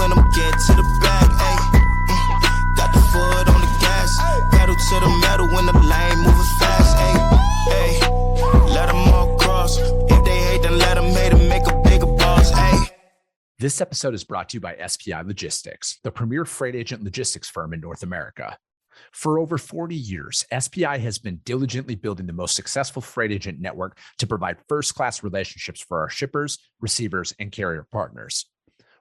when I'm getting to the bag, ayy. Got the foot on the gas, pedal to the metal when the lane moving fast, ayy. Let them all cross. If they hate, then let them hate and make a bigger boss, ayy. This episode is brought to you by SPI Logistics, the premier freight agent logistics firm in North America. For over 40 years, SPI has been diligently building the most successful freight agent network to provide first-class relationships for our shippers, receivers, and carrier partners.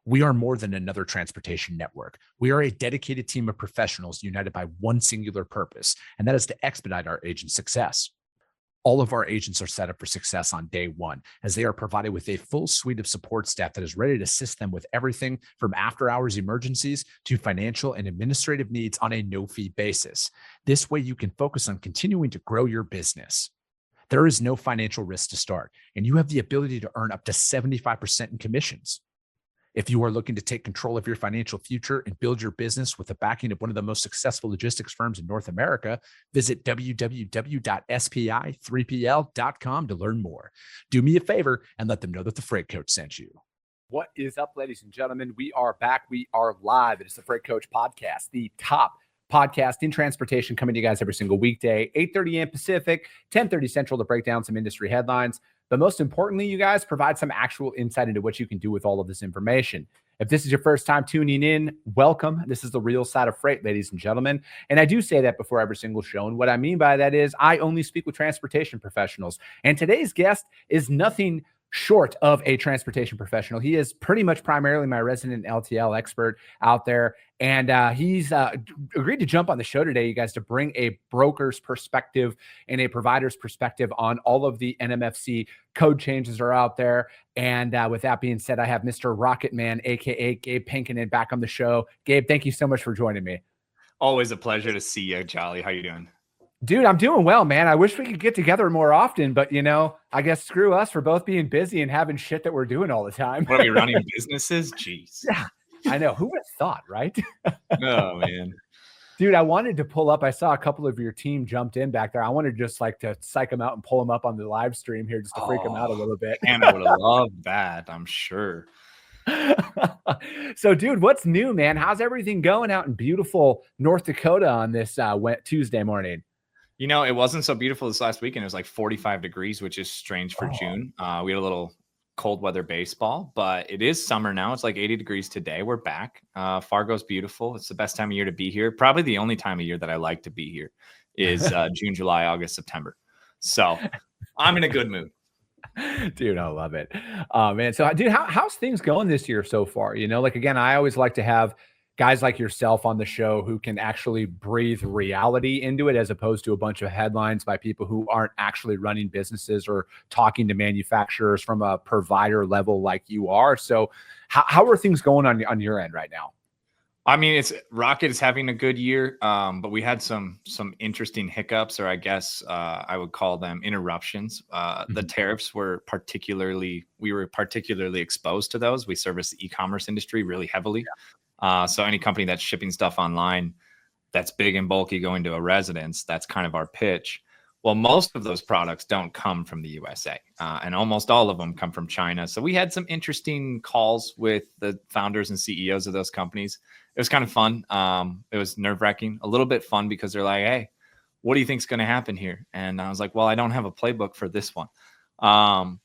We are more than another transportation network. We are a dedicated team of professionals united by one singular purpose, and that is to expedite our agents' success. All of our agents are set up for success on day one, as they are provided with a full suite of support staff that is ready to assist them with everything from after-hours emergencies to financial and administrative needs on a no-fee basis. This way, you can focus on continuing to grow your business. There is no financial risk to start, and you have the ability to earn up to 75% in commissions. If you are looking to take control of your financial future and build your business with the backing of one of the most successful logistics firms in North America, visit www.spi3pl.com to learn more. Do me a favor and let them know that the Freight Coach sent you. What is up, ladies and gentlemen? We are back. We are live. It is the Freight Coach Podcast, the top podcast in transportation, coming to you guys every single weekday, 8:30 a.m. Pacific, 10:30 Central, to break down some industry headlines. But most importantly, you guys provide some actual insight into what you can do with all of this information. If this is your first time tuning in, welcome. This is the real side of freight, ladies and gentlemen. And I do say that before every single show. And what I mean by that is I only speak with transportation professionals. And today's guest is nothing short of a transportation professional. He is pretty much primarily my resident LTL expert out there. And he's agreed to jump on the show today, you guys, to bring a broker's perspective and a provider's perspective on all of the NMFC code changes that are out there. And with that being said, I have Mr. Rocket Man, aka Gabe Pankonin, back on the show. Gabe, thank you so much for joining me. Always a pleasure to see you, Jolly. How you doing? Dude, I'm doing well, man. I wish we could get together more often, but I guess screw us for both being busy and having shit that we're doing all the time. What are we running businesses? Jeez. Yeah, I know. Who would have thought, right? Oh, man. Dude, I wanted to pull up. I saw a couple of your team jumped in back there. I wanted just to psych them out and pull them up on the live stream here just to freak them out a little bit. And I would have loved that, I'm sure. So, dude, what's new, man? How's everything going out in beautiful North Dakota on this Tuesday morning? It wasn't so beautiful this last weekend. It was like 45 degrees, which is strange for June. We had a little cold weather baseball, but it is summer now. It's like 80 degrees today. We're back. Fargo's beautiful. It's the best time of year to be here. Probably the only time of year that I like to be here is June, July, August, September. So I'm in a good mood. Dude, I love it. Man. So, dude, how's things going this year so far? Again, I always like to have guys like yourself on the show who can actually breathe reality into it, as opposed to a bunch of headlines by people who aren't actually running businesses or talking to manufacturers from a provider level like you are. So how are things going on your end right now? I mean, Rocket is having a good year, but we had some interesting hiccups, or I guess I would call them interruptions. The tariffs we were particularly exposed to those. We service the e-commerce industry really heavily. Yeah. So any company that's shipping stuff online that's big and bulky going to a residence, that's kind of our pitch. Well, most of those products don't come from the USA, and almost all of them come from China. So we had some interesting calls with the founders and CEOs of those companies. It was kind of fun. It was nerve-wracking, a little bit fun, because they're like, hey, what do you think is going to happen here? And I was like, well, I don't have a playbook for this one.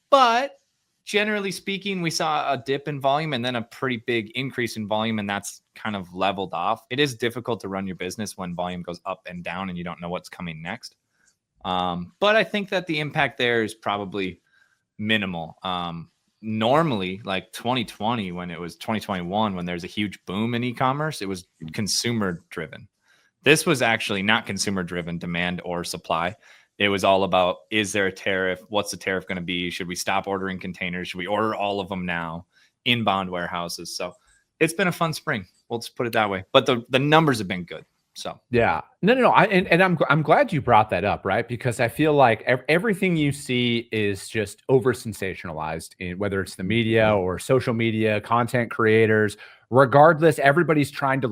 But generally speaking, we saw a dip in volume and then a pretty big increase in volume, and that's kind of leveled off. It is difficult to run your business when volume goes up and down and you don't know what's coming next. But I think that the impact there is probably minimal. Normally, like 2021, when there's a huge boom in e-commerce, it was consumer driven. This was actually not consumer driven, demand or supply. It was all about, is there a tariff? What's the tariff going to be? Should we stop ordering containers? Should we order all of them now? Inbound warehouses. So it's been a fun spring. We'll just put it that way. But the numbers have been good. So yeah, no. I'm glad you brought that up, right? Because I feel like everything you see is just over sensationalized, in whether it's the media or social media, content creators. Regardless, everybody's trying to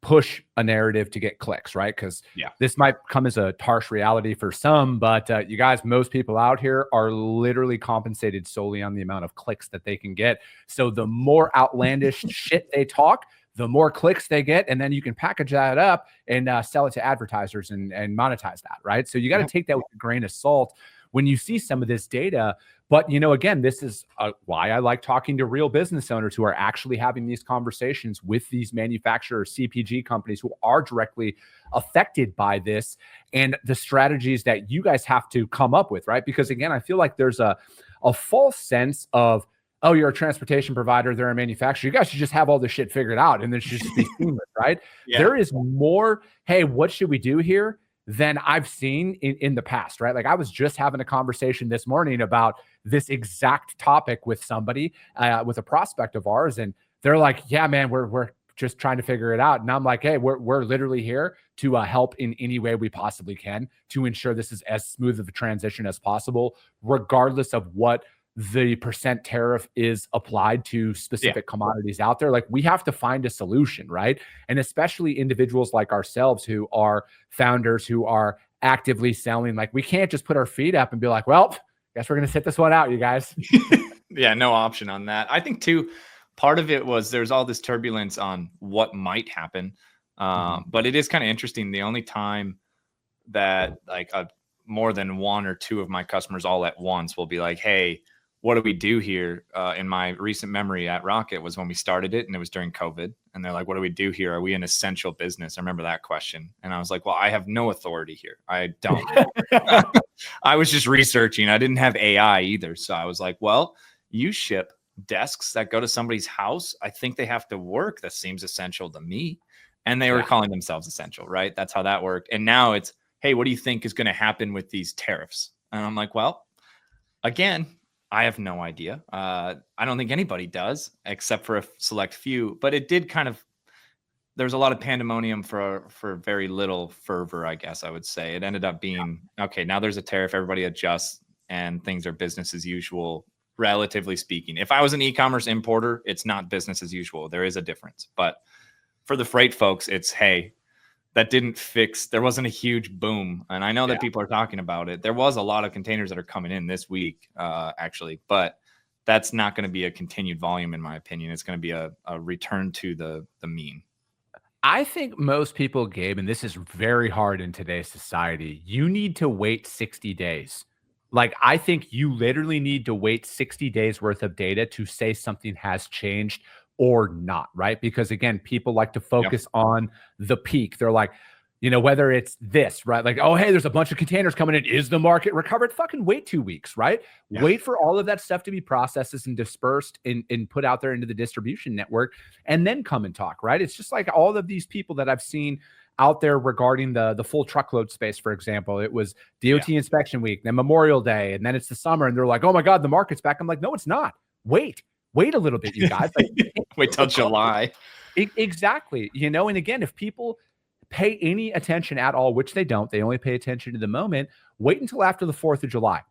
push a narrative to get clicks, right? Because this might come as a harsh reality for some, but you guys, most people out here are literally compensated solely on the amount of clicks that they can get. So the more outlandish shit they talk, the more clicks they get, and then you can package that up and sell it to advertisers and monetize that, right? So you got to take that with a grain of salt when you see some of this data. But, again, this is why I like talking to real business owners who are actually having these conversations with these manufacturers, CPG companies who are directly affected by this, and the strategies that you guys have to come up with, right? Because, again, I feel like there's a false sense of, oh, you're a transportation provider, they're a manufacturer, you guys should just have all this shit figured out and this should just be seamless, right? There is more, hey, what should we do here, than I've seen in the past, right? Like I was just having a conversation this morning about this exact topic with somebody, with a prospect of ours. And they're like, yeah, man, we're just trying to figure it out. And I'm like, hey, we're literally here to help in any way we possibly can to ensure this is as smooth of a transition as possible, regardless of what the percent tariff is applied to specific commodities out there. Like we have to find a solution, right? And especially individuals like ourselves who are founders, who are actively selling, like we can't just put our feet up and be like, well, guess we're going to sit this one out, you guys. No option on that. I think too, part of it was there's all this turbulence on what might happen. But it is kind of interesting. The only time that like more than one or two of my customers all at once will be like, hey, what do we do here? In my recent memory at Rocket was when we started it and it was during COVID. And they're like, what do we do here? Are we an essential business? I remember that question. And I was like, well, I have no authority here. I don't. I was just researching. I didn't have AI either. So I was like, well, you ship desks that go to somebody's house. I think they have to work. That seems essential to me. And they were calling themselves essential, right? That's how that worked. And now it's, hey, what do you think is going to happen with these tariffs? And I'm like, well, again, I have no idea. I don't think anybody does, except for a select few. But it did kind of, there's a lot of pandemonium for very little fervor, I guess I would say. It ended up being, okay, now there's a tariff, everybody adjusts, and things are business as usual, relatively speaking. If I was an e-commerce importer, it's not business as usual. There is a difference. But for the freight folks, it's, hey, that didn't fix, there wasn't a huge boom. And I know that people are talking about it. There was a lot of containers that are coming in this week, actually, but that's not going to be a continued volume, in my opinion. It's going to be a return to the mean. I think most people, Gabe, and this is very hard in today's society, you need to wait 60 days. Like, I think you literally need to wait 60 days worth of data to say something has changed or not, right? Because again, people like to focus on the peak. They're like, whether it's this, right? Like, oh, hey, there's a bunch of containers coming in. Is the market recovered? Fucking wait 2 weeks, right? Wait for all of that stuff to be processed and dispersed and put out there into the distribution network, and then come and talk, right? It's just like all of these people that I've seen out there regarding the full truckload space, for example. It was DOT inspection week, then Memorial Day, and then it's the summer, and they're like, oh my God, the market's back. I'm like, no, it's not. Wait a little bit, you guys. Like, wait till July. Exactly. And again, if people pay any attention at all, which they don't, they only pay attention to the moment, wait until after the 4th of July.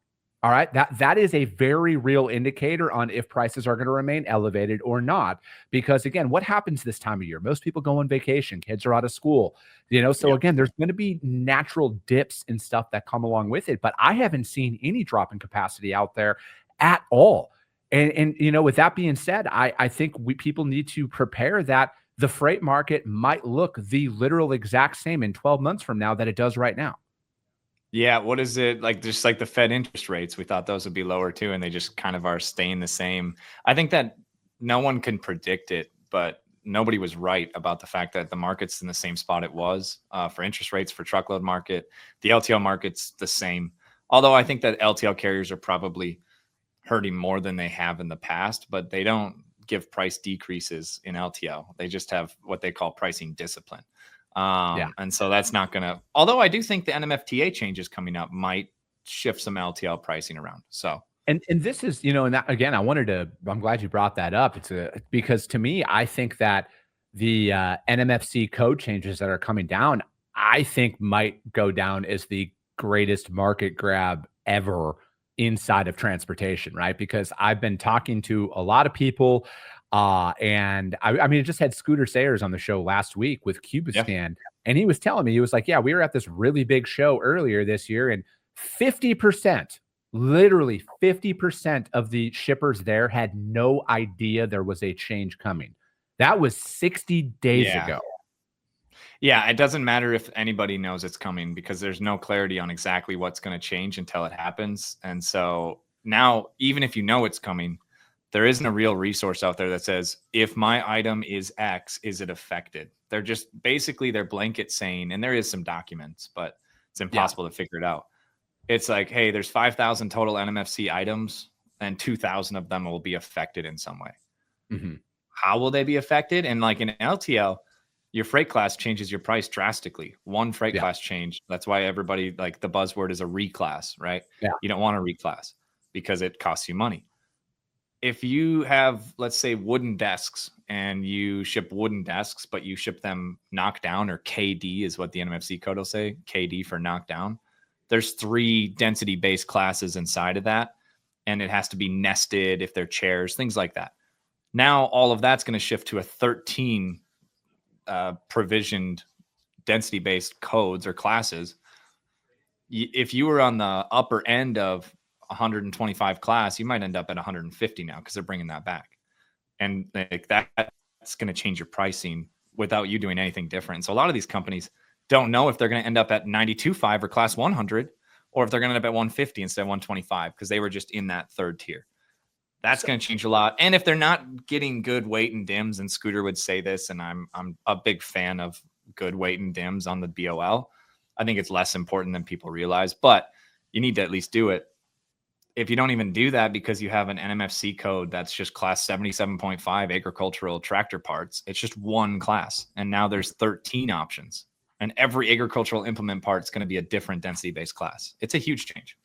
All right. That is a very real indicator on if prices are going to remain elevated or not. Because again, what happens this time of year? Most people go on vacation, kids are out of school, so again, there's going to be natural dips and stuff that come along with it. But I haven't seen any drop in capacity out there at all. And with that being said, I think people need to prepare that the freight market might look the literal exact same in 12 months from now that it does right now. Yeah. What is it like? Just like the Fed interest rates, we thought those would be lower too, and they just kind of are staying the same. I think that no one can predict it, but nobody was right about the fact that the market's in the same spot it was for interest rates, for truckload market. The LTL market's the same. Although I think that LTL carriers are probably hurting more than they have in the past, but they don't give price decreases in LTL. They just have what they call pricing discipline. And so that's not going to, although I do think the NMFTA changes coming up might shift some LTL pricing around. So, and this is, and that, again, I'm glad you brought that up. Because to me, I think that the NMFC code changes that are coming down, I think might go down as the greatest market grab ever inside of transportation, right? Because I've been talking to a lot of people. And I mean, it just had Scooter Sayers on the show last week with Cubistan. And he was telling me, he was like, yeah, we were at this really big show earlier this year, and 50%, literally 50% of the shippers there had no idea there was a change coming. That was 60 days ago. Yeah, it doesn't matter if anybody knows it's coming because there's no clarity on exactly what's going to change until it happens. And so now, even if you know it's coming, there isn't a real resource out there that says, if my item is X, is it affected? They're just basically they're blanket saying, and there is some documents, but it's impossible to figure it out. It's like, hey, there's 5,000 total NMFC items and 2,000 of them will be affected in some way. Mm-hmm. How will they be affected? And like in LTL, your freight class changes your price drastically. One freight class change. That's why everybody, like the buzzword is a reclass, right? Yeah. You don't want a reclass because it costs you money. If you have, let's say, wooden desks and you ship wooden desks, but you ship them knockdown, or KD is what the NMFC code will say, KD for knockdown. There's 3 density-based classes inside of that, and it has to be nested if they're chairs, things like that. Now, all of that's going to shift to a 13 provisioned density-based codes or classes. If you were on the upper end of 125 class, you might end up at 150 now because they're bringing that back. And like that's going to change your pricing without you doing anything different. So a lot of these companies don't know if they're going to end up at 92.5 or class 100, or if they're going to end up at 150 instead of 125 because they were just in that third tier. That's going to change a lot. And if they're not getting good weight and dims, and Scooter would say this, and I'm a big fan of good weight and dims on the BOL. I think it's less important than people realize, but you need to at least do it. If you don't even do that because you have an NMFC code that's just class 77.5 agricultural tractor parts, it's just one class. And now there's 13 options. And every agricultural implement part is going to be a different density-based class. It's a huge change.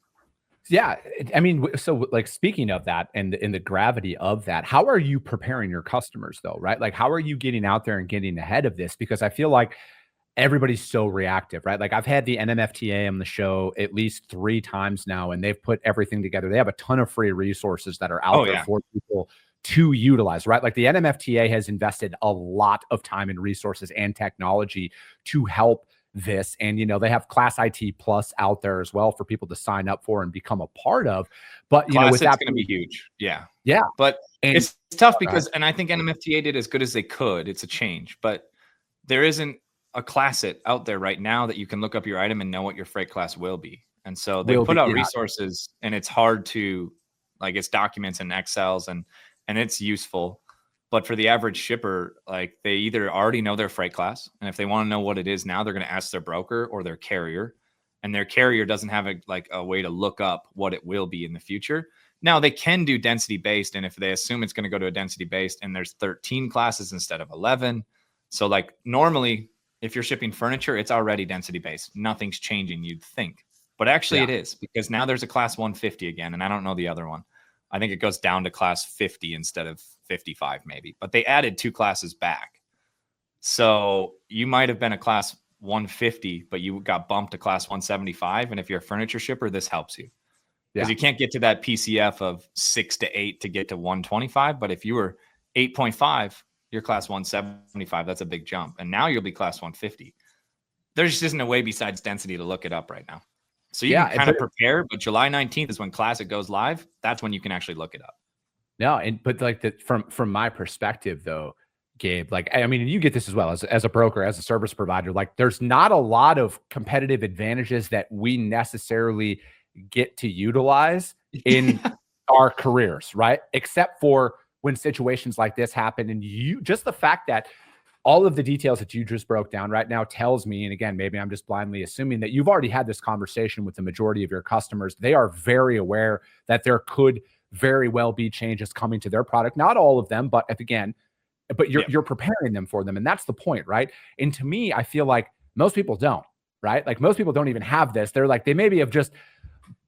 Yeah. I mean, so like speaking of that and in the gravity of that, how are you preparing your customers though, right? Like how are you getting out there and getting ahead of this? Because I feel like everybody's so reactive, right? Like I've had the NMFTA on the show at least 3 times now, and they've put everything together. They have a ton of free resources that are out there for people to utilize, right? Like the NMFTA has invested a lot of time and resources and technology to help this. And, you know, they have Class IT Plus out there as well for people to sign up for and become a part of. But, you know, with that, going to be huge. Yeah. Yeah. But it's tough because, and I think NMFTA did as good as they could. It's a change, but there isn't a class it out there right now that you can look up your item and know what your freight class will be. And so they put out resources, and it's hard to, like, it's documents and Excels and it's useful. But for the average shipper, like they either already know their freight class, and if they want to know what it is now, they're going to ask their broker or their carrier, and their carrier doesn't have a way to look up what it will be in the future. Now they can do density based, and if they assume it's going to go to a density based, and there's 13 classes instead of 11, so like normally if you're shipping furniture, it's already density based. Nothing's changing, you'd think, but actually it is, because now there's a class 150 again, and I don't know the other one. I think it goes down to class 50 instead of 55 maybe, but they added 2 classes back. So you might have been a class 150, but you got bumped to class 175. And if you're a furniture shipper, this helps you because you can't get to that PCF of 6 to 8 to get to 125. But if you were 8.5, you're class 175. That's a big jump. And now you'll be class 150. There just isn't a way besides density to look it up right now. So you can kind of prepare, but July 19th is when Classic goes live. That's when you can actually look it up. No, but like from my perspective though, Gabe, like, I mean, you get this as well as a broker, as a service provider, like there's not a lot of competitive advantages that we necessarily get to utilize in our careers, right? Except for when situations like this happen. And just the fact that all of the details that you just broke down right now tells me, and again, maybe I'm just blindly assuming, that you've already had this conversation with the majority of your customers. They are very aware that there could very well be changes coming to their product. Not all of them, but you're preparing them for them. And that's the point, right? And to me, I feel like most people don't, right? Like most people don't even have this. They're like, they maybe have just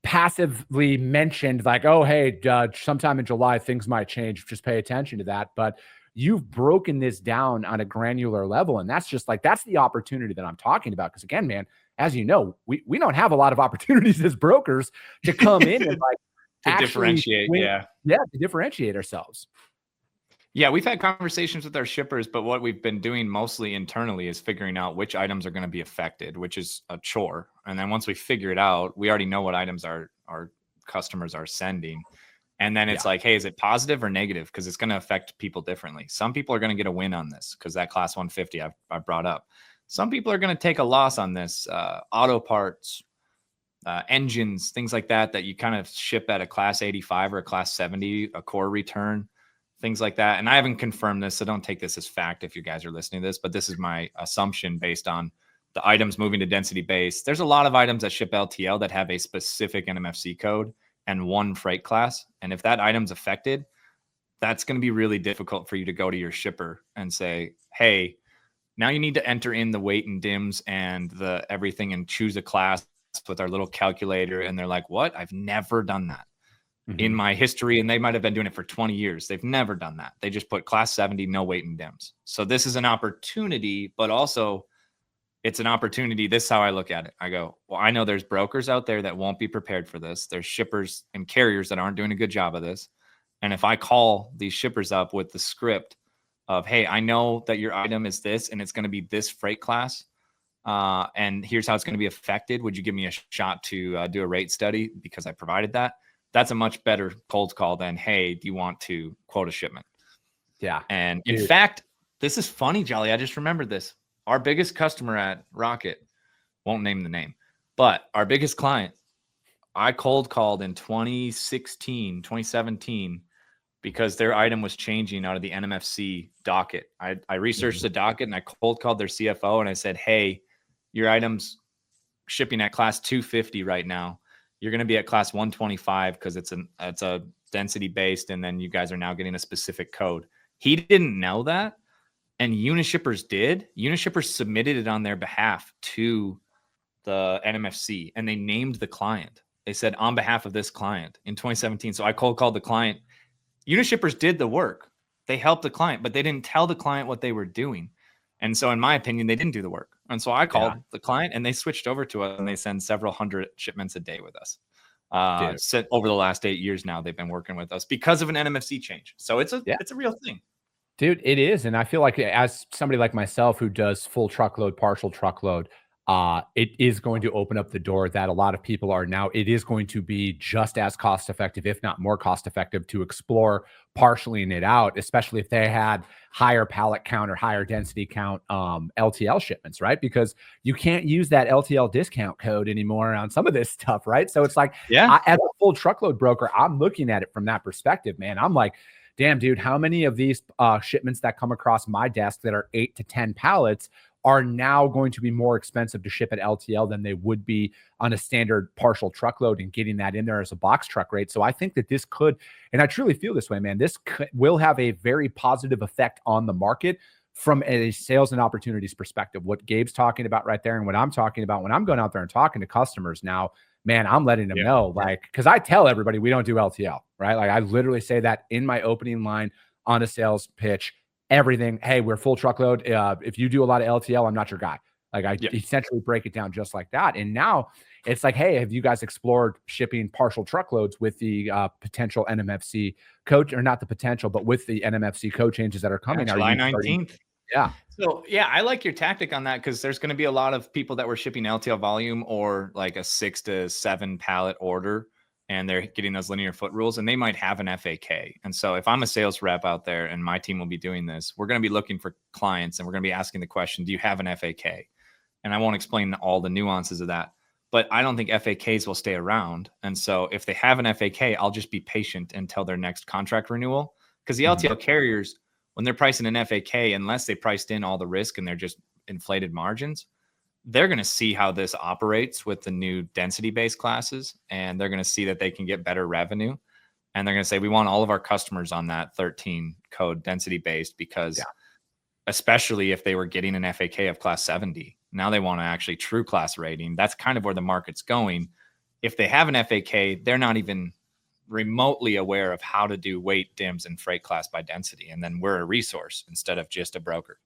passively mentioned like, oh, hey, sometime in July, things might change. Just pay attention to that. But you've broken this down on a granular level. And that's just like, that's the opportunity that I'm talking about. Because again, man, as you know, we don't have a lot of opportunities as brokers to come in and like to differentiate. To differentiate ourselves. Yeah, we've had conversations with our shippers, but what we've been doing mostly internally is figuring out which items are going to be affected, which is a chore. And then once we figure it out, we already know what items our customers are sending. And then it's like, hey, is it positive or negative? Because it's going to affect people differently. Some people are going to get a win on this because that class 150 I brought up. Some people are going to take a loss on this. Auto parts, engines, things like that you kind of ship at a class 85 or a class 70, a core return, things like that. And I haven't confirmed this, so don't take this as fact if you guys are listening to this, but this is my assumption based on the items moving to density base. There's a lot of items that ship LTL that have a specific NMFC code and one freight class. And if that item's affected, that's going to be really difficult for you to go to your shipper and say, hey, now you need to enter in the weight and dims and the everything and choose a class with our little calculator. And they're like, what? I've never done that in my history. And they might've been doing it for 20 years. They've never done that. They just put class 70, no weight and dims. So this is an opportunity, but also it's an opportunity. This is how I look at it. I go, well, I know there's brokers out there that won't be prepared for this. There's shippers and carriers that aren't doing a good job of this. And if I call these shippers up with the script of, hey, I know that your item is this, and it's going to be this freight class, and here's how it's going to be affected. Would you give me a shot to do a rate study because I provided that? That's a much better cold call than, hey, do you want to quote a shipment? Yeah. And in fact, this is funny, Jolly. I just remembered this. Our biggest customer at Rocket, won't name the name, but our biggest client, I cold called in 2017, because their item was changing out of the NMFC docket. I researched the docket and I cold called their CFO and I said, hey, your item's shipping at class 250 right now. You're going to be at class 125 because it's a density based, and then you guys are now getting a specific code. He didn't know that, and Unishippers did. Unishippers submitted it on their behalf to the NMFC, and they named the client. They said, on behalf of this client in 2017. So I cold called the client. Unishippers did the work. They helped the client, but they didn't tell the client what they were doing. And so in my opinion, they didn't do the work. And so I called the client and they switched over to us, and they send several hundred shipments a day with us. Over the last 8 years now, they've been working with us because of an NMFC change. So it's a real thing. Dude, it is. And I feel like as somebody like myself who does full truckload, partial truckload, it is going to open up the door that a lot of people are now. It is going to be just as cost effective, if not more cost effective, to explore partialing it out, especially if they had higher pallet count or higher density count LTL shipments, right? Because you can't use that LTL discount code anymore on some of this stuff, right? So it's like, as a full truckload broker, I'm looking at it from that perspective, man. I'm like, damn, dude, how many of these shipments that come across my desk that are 8 to 10 pallets are now going to be more expensive to ship at LTL than they would be on a standard partial truckload, and getting that in there as a box truck rate. So I think that this could, and I truly feel this way, man, this will have a very positive effect on the market from a sales and opportunities perspective. What Gabe's talking about right there and what I'm talking about when I'm going out there and talking to customers now, man, I'm letting them know, like, because I tell everybody we don't do LTL, right? Like I literally say that in my opening line on a sales pitch. Everything. Hey, we're full truckload. If you do a lot of LTL, I'm not your guy. Like I essentially break it down just like that. And now it's like, hey, have you guys explored shipping partial truckloads with the potential NMFC code, or not the potential, but with the NMFC code changes that are coming? July 19th. Yeah. So I like your tactic on that, because there's going to be a lot of people that were shipping LTL volume or like a 6 to 7 pallet order, and they're getting those linear foot rules, and they might have an FAK. And so if I'm a sales rep out there and my team will be doing this, we're going to be looking for clients and we're going to be asking the question, do you have an FAK? And I won't explain all the nuances of that, but I don't think FAKs will stay around. And so if they have an FAK, I'll just be patient until their next contract renewal, because the LTL carriers, when they're pricing an FAK, unless they priced in all the risk and they're just inflated margins, they're going to see how this operates with the new density-based classes, and they're going to see that they can get better revenue. And they're going to say, we want all of our customers on that 13 code density-based, because especially if they were getting an FAK of class 70, now they want to actually true class rating. That's kind of where the market's going. If they have an FAK, they're not even remotely aware of how to do weight, dims, and freight class by density. And then we're a resource instead of just a broker.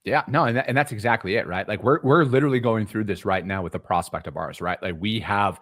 Yeah, no, and that's exactly it, right? Like we're literally going through this right now with a prospect of ours, right? Like we have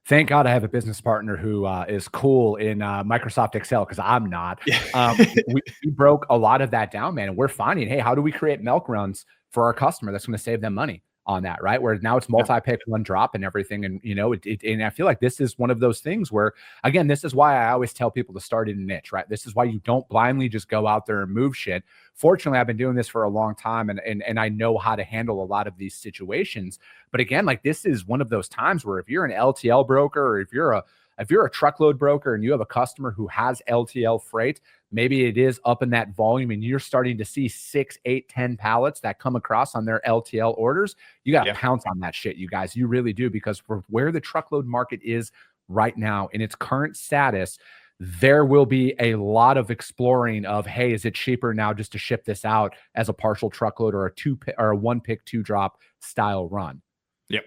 Thank God I have a business partner who is cool in Microsoft Excel, because I'm not. We broke a lot of that down, man. And we're finding, hey, how do we create milk runs for our customer that's going to save them money on that, right? Where now it's multi-pick, one drop and everything. And, and I feel like this is one of those things where, again, this is why I always tell people to start in a niche, right? This is why you don't blindly just go out there and move shit. Fortunately, I've been doing this for a long time, and I know how to handle a lot of these situations. But again, like, this is one of those times where if you're an LTL broker, or if you're a truckload broker and you have a customer who has LTL freight, maybe it is up in that volume and you're starting to see 6, 8, 10 pallets that come across on their LTL orders, you got to pounce on that shit, you guys. You really do, because for where the truckload market is right now in its current status, there will be a lot of exploring of, hey, is it cheaper now just to ship this out as a partial truckload or a one pick, two drop style run? Yep,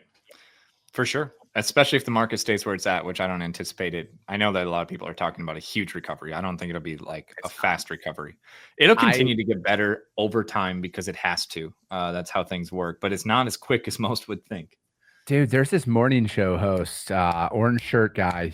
for sure. Especially if the market stays where it's at, which I don't anticipate it. I know that a lot of people are talking about a huge recovery. I don't think it'll be like a fast recovery. It'll continue to get better over time because it has to. That's how things work. But it's not as quick as most would think. Dude, there's this morning show host, orange shirt guy,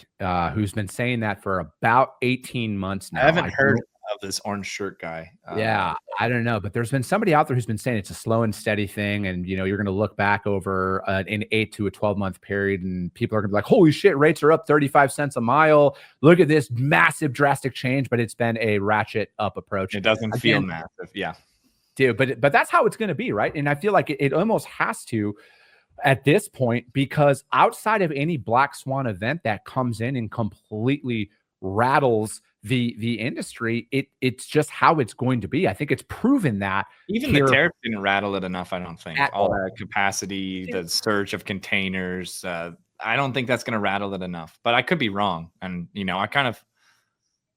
who's been saying that for about 18 months now. I haven't heard of this orange shirt guy. Yeah, I don't know, but there's been somebody out there who's been saying it's a slow and steady thing, and you're going to look back over an 8 to a 12-month period, and people are going to be like, "Holy shit, rates are up 35 cents a mile! Look at this massive, drastic change." But it's been a ratchet up approach. It doesn't feel massive, yeah, dude. But that's how it's going to be, right? And I feel like it almost has to at this point, because outside of any black swan event that comes in and completely rattles the industry, it's just how it's going to be. I think it's proven that even the tariffs didn't rattle it enough. I don't think all that capacity, the surge of containers. I don't think that's going to rattle it enough, but I could be wrong. And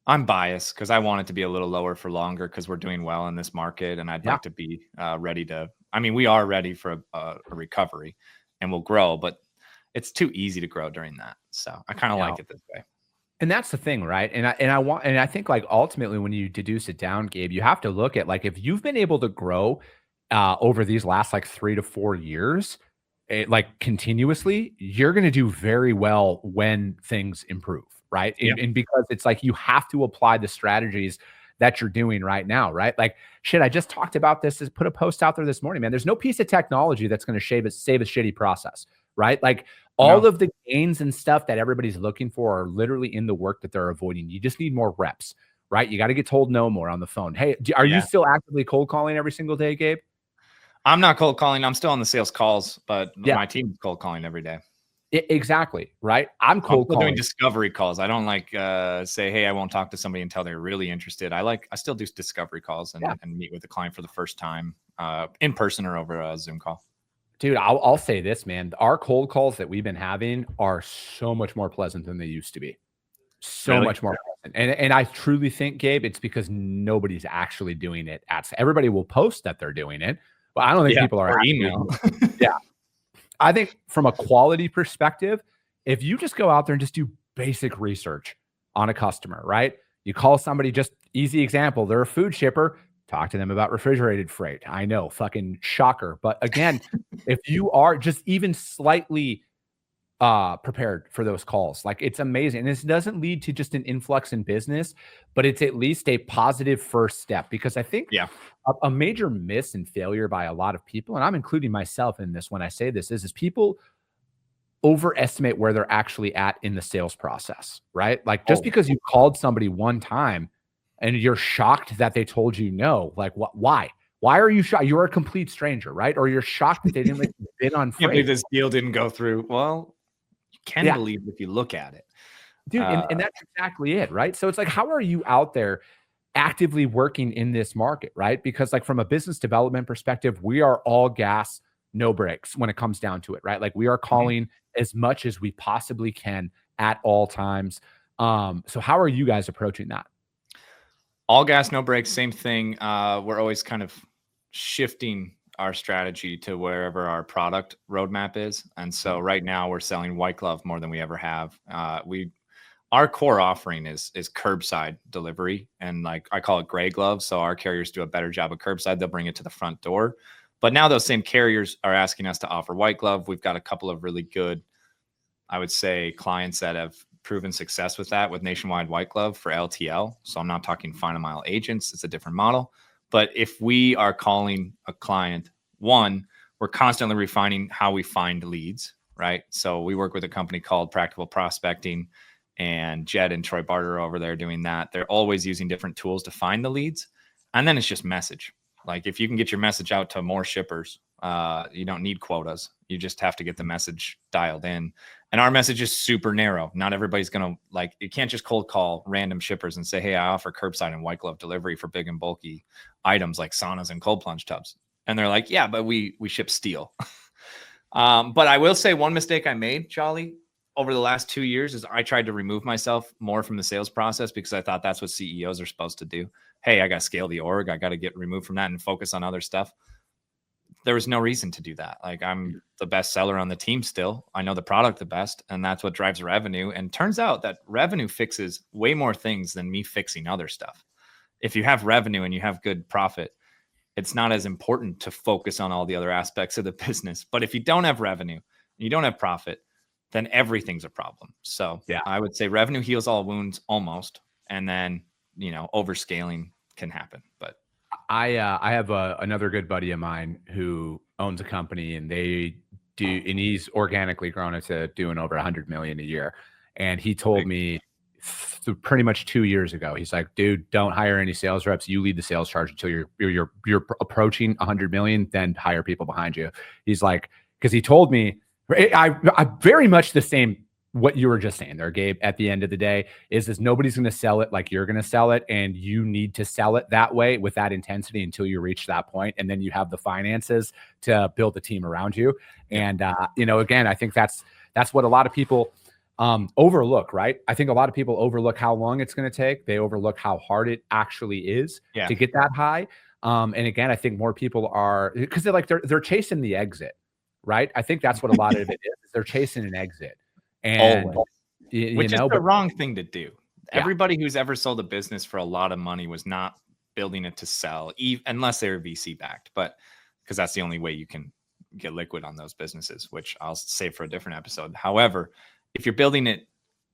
I'm biased because I want it to be a little lower for longer because we're doing well in this market, and I'd like to be ready to. I mean, we are ready for a recovery, and we'll grow, but it's too easy to grow during that. So I kind of like it this way. And that's the thing, right? And I think, like, ultimately when you deduce it down, Gabe, you have to look at, like, if you've been able to grow over these last like 3 to 4 years, like continuously, you're going to do very well when things improve, right? And because it's like you have to apply the strategies that you're doing right now, right? Like, shit, I just talked about this, put a post out there this morning, man. There's no piece of technology that's going to save a shitty process, right? Like, all of the gains and stuff that everybody's looking for are literally in the work that they're avoiding. You just need more reps, right? You got to get told no more on the phone. Hey, are you still actively cold calling every single day, Gabe? I'm not cold calling. I'm still on the sales calls, but my team's cold calling every day. Exactly, right? I'm cold calling. Doing discovery calls. I don't like say, hey, I won't talk to somebody until they're really interested. I still do discovery calls and meet with the client for the first time in person or over a Zoom call. Dude, I'll say this, man. Our cold calls that we've been having are so much more pleasant than they used to be. So much more pleasant. And I truly think, Gabe, it's because nobody's actually doing it. Everybody will post that they're doing it, but I don't think people are email. I think from a quality perspective, if you just go out there and just do basic research on a customer, right? You call somebody, just easy example, they're a food shipper. Talk to them about refrigerated freight. I know, fucking shocker. But again, if you are just even slightly prepared for those calls, like, it's amazing. And this doesn't lead to just an influx in business, but it's at least a positive first step. Because I think a major miss and failure by a lot of people, and I'm including myself in this when I say this, is people overestimate where they're actually at in the sales process, right? Like, just because you called somebody one time and you're shocked that they told you no, like, why? Why are you shocked? You're a complete stranger, right? Or you're shocked that they didn't let you bid on freight. Can't believe this deal didn't go through. Well, you can believe if you look at it. Dude, and that's exactly it, right? So it's like, how are you out there actively working in this market, right? Because, like, from a business development perspective, we are all gas, no brakes when it comes down to it, right? Like, we are calling as much as we possibly can at all times. So how are you guys approaching that? All gas, no brakes, same thing. We're always kind of shifting our strategy to wherever our product roadmap is. And so right now we're selling white glove more than we ever have. Our core offering is curbside delivery, and, like, I call it gray gloves. So our carriers do a better job of curbside. They'll bring it to the front door. But now those same carriers are asking us to offer white glove. We've got a couple of really good I would say clients that have proven success with that with Nationwide White Glove for LTL. So I'm not talking final mile agents. It's a different model. But if we are calling a client, one, we're constantly refining how we find leads, right? So we work with a company called Practical Prospecting, and Jed and Troy Barter over there doing that. They're always using different tools to find the leads. And then it's just message. Like if you can get your message out to more shippers, you don't need quotas. You just have to get the message dialed in. And our message is super narrow. Not everybody's going to like, you can't just cold call random shippers and say, hey, I offer curbside and white glove delivery for big and bulky items like saunas and cold plunge tubs. And they're like, yeah, but we ship steel. But I will say one mistake I made, Charlie, over the last 2 years is I tried to remove myself more from the sales process because I thought that's what CEOs are supposed to do. Hey, I got to scale the org. I got to get removed from that and focus on other stuff. There was no reason to do that. Like I'm the best seller on the team still. I know the product the best, and that's what drives revenue. And turns out that revenue fixes way more things than me fixing other stuff. If you have revenue and you have good profit, it's not as important to focus on all the other aspects of the business. But if you don't have revenue, you don't have profit, then everything's a problem. So yeah, I would say revenue heals all wounds almost. And then, overscaling can happen. But I have another good buddy of mine who owns a company, and and he's organically grown it to doing over 100 million a year. And he told me pretty much 2 years ago, he's like, dude, don't hire any sales reps. You lead the sales charge until you're approaching 100 million, then hire people behind you. He's like, because he told me, I very much the same what you were just saying there, Gabe. At the end of the day, is nobody's going to sell it like you're going to sell it, and you need to sell it that way with that intensity until you reach that point, and then you have the finances to build a team around you. And again, I think that's what a lot of people overlook, right? I think a lot of people overlook how long it's going to take. They overlook how hard it actually is to get that high. And again, I think more people are, because they're chasing the exit, right? I think that's what a lot of it is. They're chasing an exit. And which is the wrong thing to do. Everybody who's ever sold a business for a lot of money was not building it to sell, unless they're VC backed, but because that's the only way you can get liquid on those businesses, which I'll save for a different episode. However, if you're building it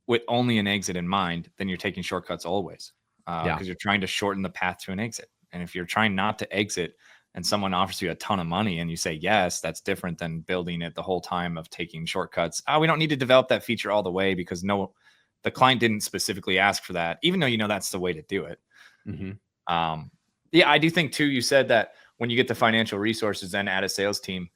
with only an exit in mind, then you're taking shortcuts always, because you're trying to shorten the path to an exit. And if you're trying not to exit and someone offers you a ton of money and you say yes, that's different than building it the whole time of taking shortcuts. We don't need to develop that feature all the way because the client didn't specifically ask for that, even though that's the way to do it. Mm-hmm. I do think too, you said that when you get the financial resources, then add a sales team.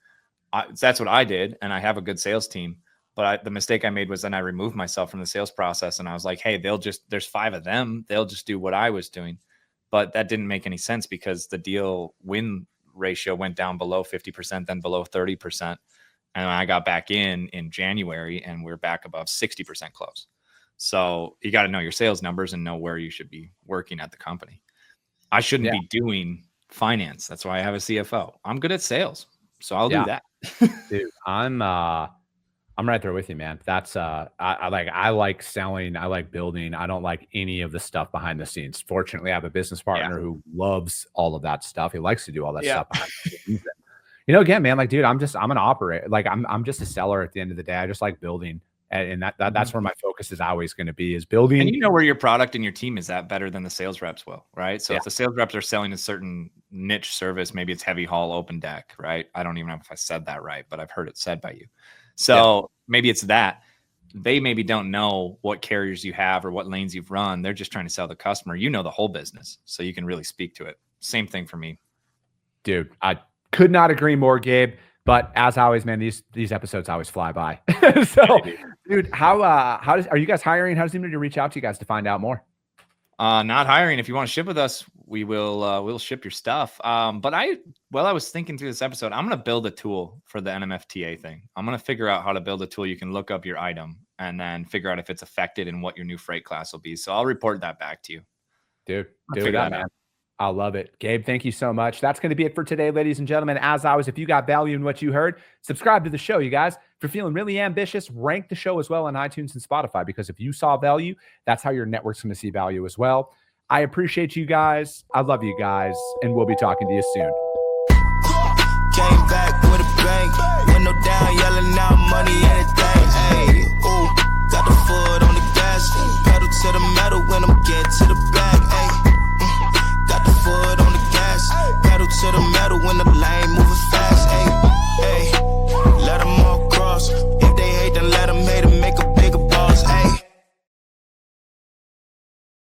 That's what I did, and I have a good sales team. But the mistake I made was then I removed myself from the sales process, and I was like, hey, there's 5 of them. They'll just do what I was doing. But that didn't make any sense because the deal win ratio went down below 50%, then below 30%. And I got back in January, and we're back above 60% close. So you got to know your sales numbers and know where you should be working at the company. I shouldn't be doing finance. That's why I have a CFO. I'm good at sales, so I'll do that. Dude, I'm right there with you, man. That's I like selling. I like building. I don't like any of the stuff behind the scenes. Fortunately, I have a business partner who loves all of that stuff. He likes to do all that stuff behind the scenes. Again, man, like, dude, I'm an operator. Like I'm just a seller at the end of the day. I just like building. And that's where my focus is always going to be, is building. And where your product and your team is at better than the sales reps will, right? So if the sales reps are selling a certain niche service, maybe it's heavy haul open deck, right? I don't even know if I said that right, but I've heard it said by you. So maybe it's that they maybe don't know what carriers you have or what lanes you've run. They're just trying to sell the customer. The whole business, so you can really speak to it. Same thing for me. Dude, I could not agree more, Gabe. But as always, man, these episodes always fly by. So, dude, are you guys hiring? How does anybody reach out to you guys to find out more? Not hiring. If you want to ship with us, we'll ship your stuff. But I was thinking through this episode, I'm going to build a tool for the NMFTA thing. I'm going to figure out how to build a tool. You can look up your item and then figure out if it's affected and what your new freight class will be. So I'll report that back to you. Dude, do that, man. I love it. Gabe, thank you so much. That's going to be it for today, ladies and gentlemen. As always, if you got value in what you heard, subscribe to the show, you guys. If you're feeling really ambitious, rank the show as well on iTunes and Spotify, because if you saw value, that's how your network's going to see value as well. I appreciate you guys. I love you guys, and we'll be talking to you soon. Came back with a bang, window down, yelling